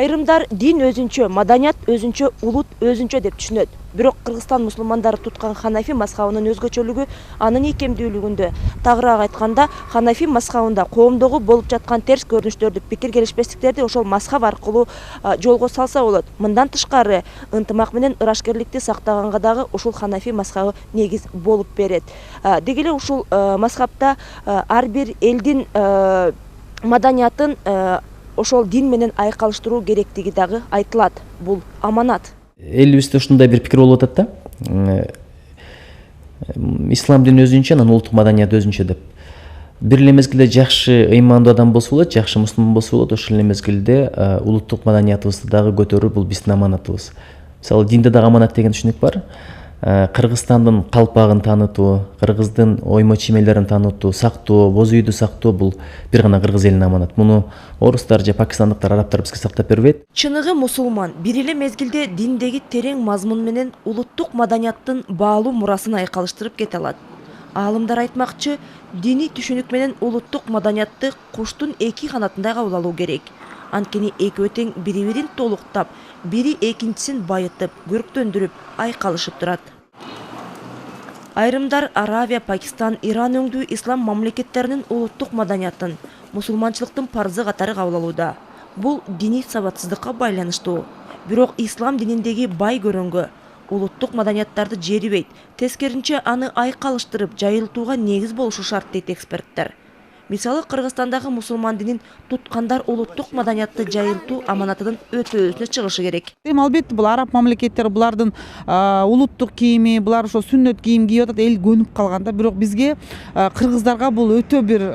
Айрымдар дин өзүнчө, маданият өзүнчө, улут өзүнчө деп түшүнөт. Бирок Кыргызстан мусулмандары туткан Ханафи мазхабынын өзгөчөлүгү анын ийкемдүүлүгүндө. Тагыраак айтканда, Ханафи мазхабында коомдогу болуп жаткан терс көрүнүштөрдү, пикир келишпестиктерди ошол мазхаб аркылуу жолго салса болот. Мындан тышкары, ынтымак менен ырашкерликти сактаганга дагы ушул Ханафи мазхабы негиз болуп берет. Деги эле ушул мазхабта ар бир элдин маданиятын ошол дин менен айкалыштыруу керектиги дагы айтылат. Бул аманат. Элибизде ушундай бир пикир болуп атат да. Ислам дини өзүнчө, анан улуттук маданият өзүнчө деп. Бир эле мезгилде жакшы ыймандуу адам болсо болот, жакшы мусулман болсо болот, ошол эле мезгилде улуттук маданиятыбызды дагы көтөрүү бул биздин аманатыбыз. Мисалы, динде дагы аманат деген түшүнүк бар. Кыргызстандын калпагын таанытуу, кыргыздын оймо чиймелерин таанытуу, сактоо, боз үйдү сактоо бул бир гана кыргыз элине аманат. Муну орустар же пакистандыктар, арабтар бизге сактап бербейт. Чыныгы мусулман бир эле мезгилде диндеги терең мазмун менен улуттук маданияттын баалуу мурасын айкалыштырып кете алат. Аалымдар айтмакчы, диний түшүнүк менен улуттук маданиятты куштун эки канатындай кабыл алуу керек. Анткени экөө тең бири-бирин толуктап, бири экинчисин байытып, көрктөндүрүп, айкалышып турат. Айрымдар Аравия, Пакистан, Иран өңдүү ислам мамлекеттеринин улуттук маданиятын мусулманчылыктын парзы катары кабыл алууда. Бул диний сабатсыздыкка байланыштуу. Бирок ислам дининдеги бай көрөнгө улуттук маданияттарды жерибейт, тескеринче аны айкалыштырып, жайылтууга негиз болушу шарт дейт эксперттер. Мисалы, Кыргызстандагы мусулман динин туткандар улуттук маданиятты жайылтуу аманатынын өтөөсүнө чыгышы керек. Албетте, бул араб мамлекеттери булардын улуттук кийими, булар ошо сүннөт кийим кийип атат, эл көнүп калган да. Бирок бизге кыргыздарга бул өтө бир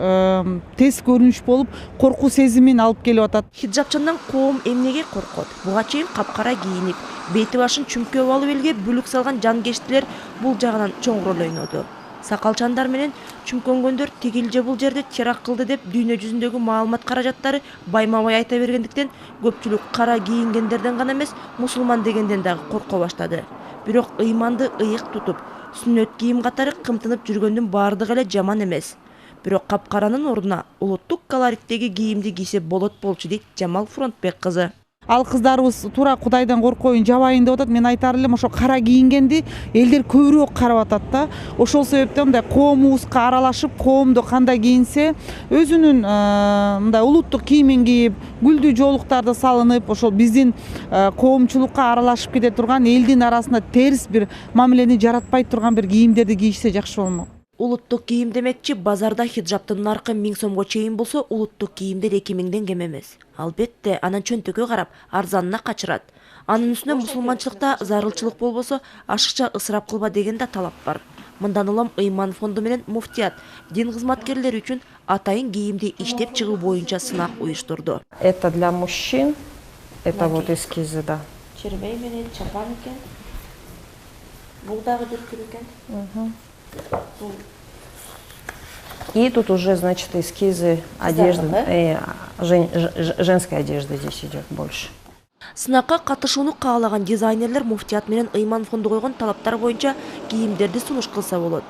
тез көрүнүш болуп, коркуу сезимин алып келип атат. Хиджабчандан коом эмнеге коркот? Буга чейин капкара кийинип, бети башын чүмкөп алып элге бүлүк салган жангештилер бул жагынан чоң роль ойноду. Сакалчандар менен чүмкөнгөндөр тигил же бул жерде теракт кылды деп дүйнө жүзүндөгү маалымат каражаттары байма-бай айта бергендиктен көпчүлүк кара кийингендерден гана эмес, мусулман дегенден дагы корко баштады. Бирок ыйманды ыйык тутуп, сүннөт кийим катары кымтынып жүргөндүн баардыгы эле жаман эмес. Бирок капкаранын ордуна улуттук колориттеги кийимди кийсе болот болчу дейт Жамал Фронтбек кызы. Ал кыздарыбыз туура Кудайдан коркоюн, жабайын деп атат. Мен айтар элем, ошо кара кийингенди элдер көбүрөөк карап атат да. Ошол себептен мындай коомубузга аралашып, коомдо кандай кийинсе, өзүнүн мындай улуттук кийимин кийип, гүлдүү жоолуктарды салынып, ошол биздин коомчулукка аралашып кете турган, элдин арасында терс бир мамилени жаратпай турган бир кийимдерди кийишсе жакшы болмок. Улуттук кийим демекчи, базарда хиджабтын наркы 1000 сомго чейин болсо, улуттук кийимдер 2000ден кем эмес. Албетте, анан чөнтөккө карап, арзанына качырат. Анын үстүнө мусулманчылыкта зарылчылык болбосо, ашыкча ысырап кылба деген да талап бар. Мындан улам ыйман фонду менен муфтият дин кызматкерлери үчүн атайын кийимди иштеп чыгуу боюнча сынак уюштурду. Это для мужчин, это вот эскизы, да. Чербей менен чапан экен. Бул дагы дүркүр экен. И тут уже, значит, эскизы одежды, женской одежды здесь идет больше. Сынакка катышууну каалаган дизайнерлер муфтият менен ыйман фонду койгон талаптар боюнча кийимдерди сунуш кылса болот.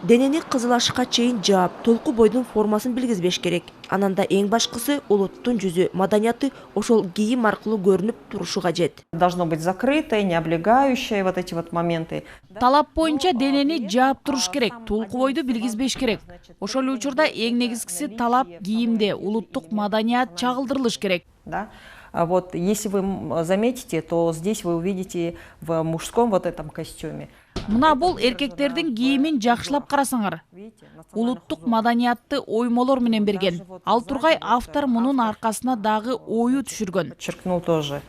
Денени кызыл ашыкка чейин жаап, толку бойдун формасын билгизбеш керек. Ананда эң башкысы улуттун жүзү, маданияты ошол кийим аркылуу көрүнүп турушу кажет. Должно быть закрытое, не облегающее, вот эти вот моменты. Талап боюнча денени жаап туруш керек, толку бойду билгизбеш керек. Ошол эле учурда эң негизгиси талап кийимде улуттук маданият чагылдырылыш керек. Да. Вот, если вы заметите, то здесь вы увидите в мужском вот этом костюме. Мына бул эркектердин кийимин жакшылап карасаңар. Улуттук маданиятты оймолор менен берген. Ал тургай автор мунун аркасына дагы ою түшүргөн. Подчеркнул тоже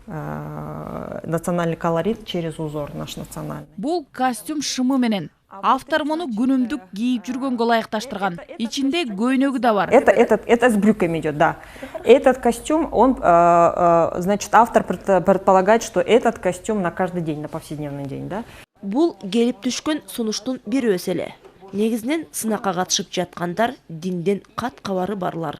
национальный колорит через узор наш национальный. Бул костюм шымы менен. Автор муну күнүмдүк кийип жүргөнгө ылайыкташтырган. Ичинде көйнөгү да бар. Это с брюками идет, да. Этот костюм, он, значит, автор предполагает, что этот костюм на каждый день, на повседневный день, да. Бул келип түшкөн сунуштун бир өзү эле. Негизинен сынакка катышып жаткандар динден кат кабары барлар.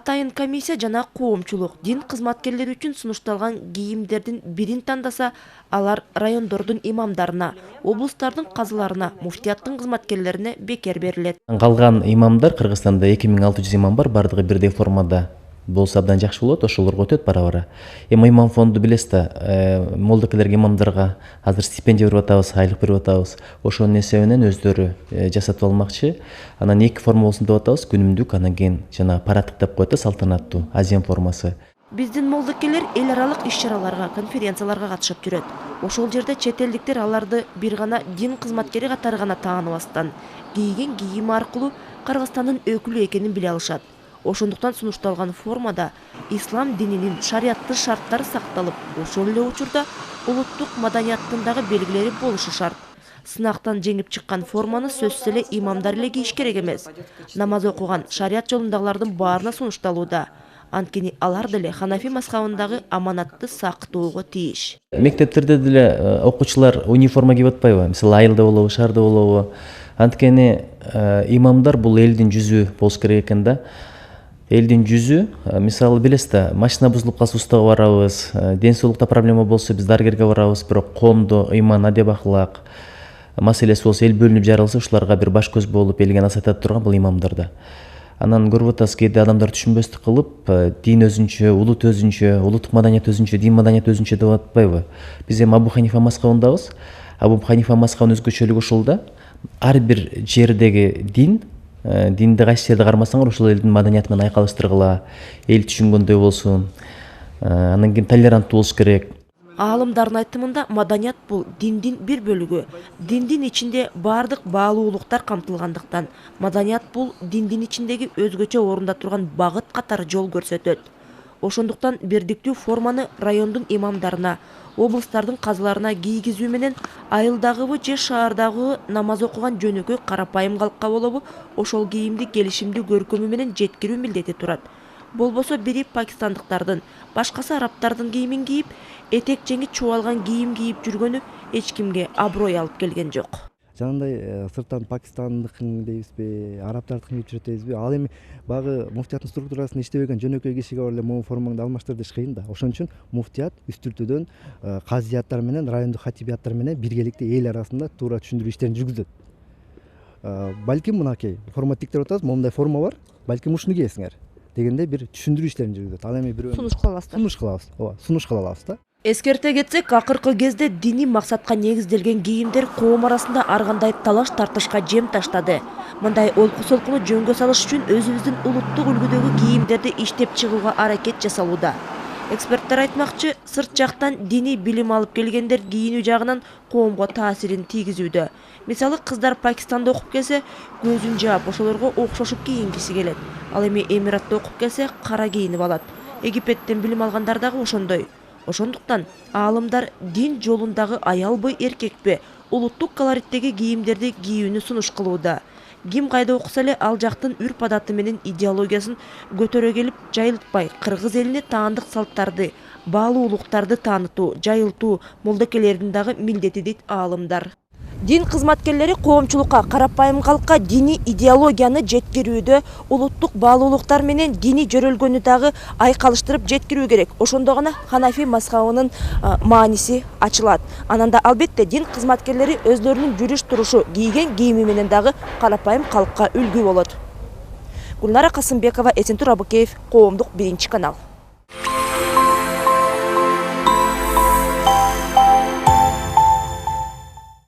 Атайын комиссия жана коомчулук дин кызматкерлери үчүн сунушталган кийимдердин бирин тандаса, алар райондордун имамдарына, облустардын казыларына, муфтияттын кызматкерлерине бекер берилет. Калган имамдар Кыргызстанда 2600 имам бар, бардыгы бирдей формада болса абдан жакшы болот, ошолорго өтөт бара-бара. Эми имам фонду билесиз да, молдокелерге, имамдарга азыр стипендия берип атабыз, айлык берип атабыз. Ошонун эсебинен өздөрү жасатып алмакчы. Анан 2 форма болсун деп атабыз, күнүмдүк, анан кийин жана парадтык деп коет да, салтанаттуу азем формасы. Биздин молдокелер эл аралык иш-чараларга, конференцияларга катышып жүрөт. Ошол жерде чет элдиктер аларды бир гана дин кызматкери катары гана тааныбастан, кийген кийими аркылуу Кыргызстандын өкүлү экенин биле алышат. Ошондуктан сунушталган формада ислам дининин шариаттын шарттары сакталып, ошол эле учурда улуттук маданияттын дагы белгилери болушу шарт. Сынактан жеңип чыккан форманы сөзсүз эле имамдар эле кийиш керек эмес. Намаз окуган шарият жолундагылардын баарына сунушталууда. Анткени алар деле Ханафи мазхабындагы аманатты сактоого тийиш. Мектептерде деле окуучулар униформа кийип атпайбы? Мисалы айылда болобу, шаарда болобу? Анткени имамдар бул элдин жүзү болуш керек экен да. Элдин жүзү, мисалы билесиз да, машина бузулуп калса устага барабыз, ден соолукта проблема болсо биз дарыгерге барабыз, бирок коомдо ыйман, адеп ахлак маселеси болсо, эл бөлүнүп жарылса, ушуларга бир баш көз болуп элге насаат турган бул имамдарда. Анан көрүп атасыз, кээде адамдар түшүнбөстүк кылып, дин өзүнчө, улуттук маданият өзүнчө, дин маданият өзүнчө деп атпайбы? Биз эми Абу Ханифа мазхабындабыз. Абу Ханифа мазхабынын өзгөчөлүгү ушул да. Ар бир жердеги динди кайсы жерде кармасаңар, ошол элдин маданиятымен айкалыштыргыла, эл түшүнгөндөй болсун. Анан кийин толеранттуу болуш керек. Аалымдардын айтымында маданият бул диндин бир бөлүгү. Диндин ичинде бардык баалуулуктар камтылгандыктан, маданият бул диндин ичиндеги өзгөчө орунда турган багыт катары жол көрсөтөт. Ошондуктан бирдиктүү форманы райондун имамдарына, облустардын казыларына кийгизүү менен айылдагыбы же шаардагы намаз окуган жөнөкөй карапайым калкка болобу, ошол кийимди келишимдүү көркөмү менен жеткирүү милдети турат. Болбосо бири пакистандыктардын, башкасы арабтардын кийимин кийип, этек жеңи чубалган кийим кийип жүргөнү эч кимге аброй алып келген жок. Жанагындай сырттан пакистандыкын дейбизби, арабтардыкын кийип жүрөт дейбизби? Ал эми багы муфтияттын структурасында иштебеген жөнөкөй кишиге барып эле могу формаңды алмаштыр деш кыйын да. Ошон үчүн муфтият үстүртөдөн казияттар менен, райондук хатибияттар менен биргеликте эл арасында туура түшүндүрүү иштерин жүргүзөт. Балким мынакей форма тиктеп атабыз, моундай форма бар, балким ушуну кийесиңер дегенде бир түшүндүрүү иштерин жүргүзөт. Ал эми бирөө Сунуш кыла аласыздар. Сунуш кыла алабыз да. Эскерте кетсек, акыркы кезде диний максатка негизделген кийимдер коом арасында ар кандай талаш тартышка жем таштады. Мындай олку солкуну жөнгө салыш үчүн өзүбүздүн улуттук үлгүдөгү кийимдерди иштеп чыгууга аракет жасалууда. Эксперттер айтмакчы, сырт жактан диний билим алып келгендер кийинүү жагынан коомго таасирин тийгизүүдө. Мисалы, кыздар Пакистанда окуп келсе, көзүн жаап, ошолорго окшошуп кийингиси келет. Ал эми Эмиратта окуп келсе, кара кийинип алат. Египеттен билим алгандар дагы ошондой. Ошондуктан аалымдар дин жолундагы аялбы, эркекпи, улуттук колориттеги кийимдерди кийүүнү сунуш кылууда. Ким кайда окуса эле ал жактын үрп адаты менен идеологиясын көтөрө келип, жайылтпай кыргыз элине таандык салттарды, баалуулуктарды таанытуу, жайылтуу молдокелердин дагы милдети дейт аалымдар. Дин кызматкерлери коомчулукка, карапайым калкка диний идеологияны жеткирүүдө улуттук баалуулуктар менен диний жөрөлгөнү дагы айкалыштырып жеткирүү керек. Ошондо гана Ханафи мазхабынын мааниси ачылат. Ананда албетте дин кызматкерлери өзлөрүнүн жүрүш турушу, кийген кийими менен дагы карапайым калкка үлгү болот. Гүлнара Касымбекова, Эсентур Абыкеев, Коомдук 1 канал.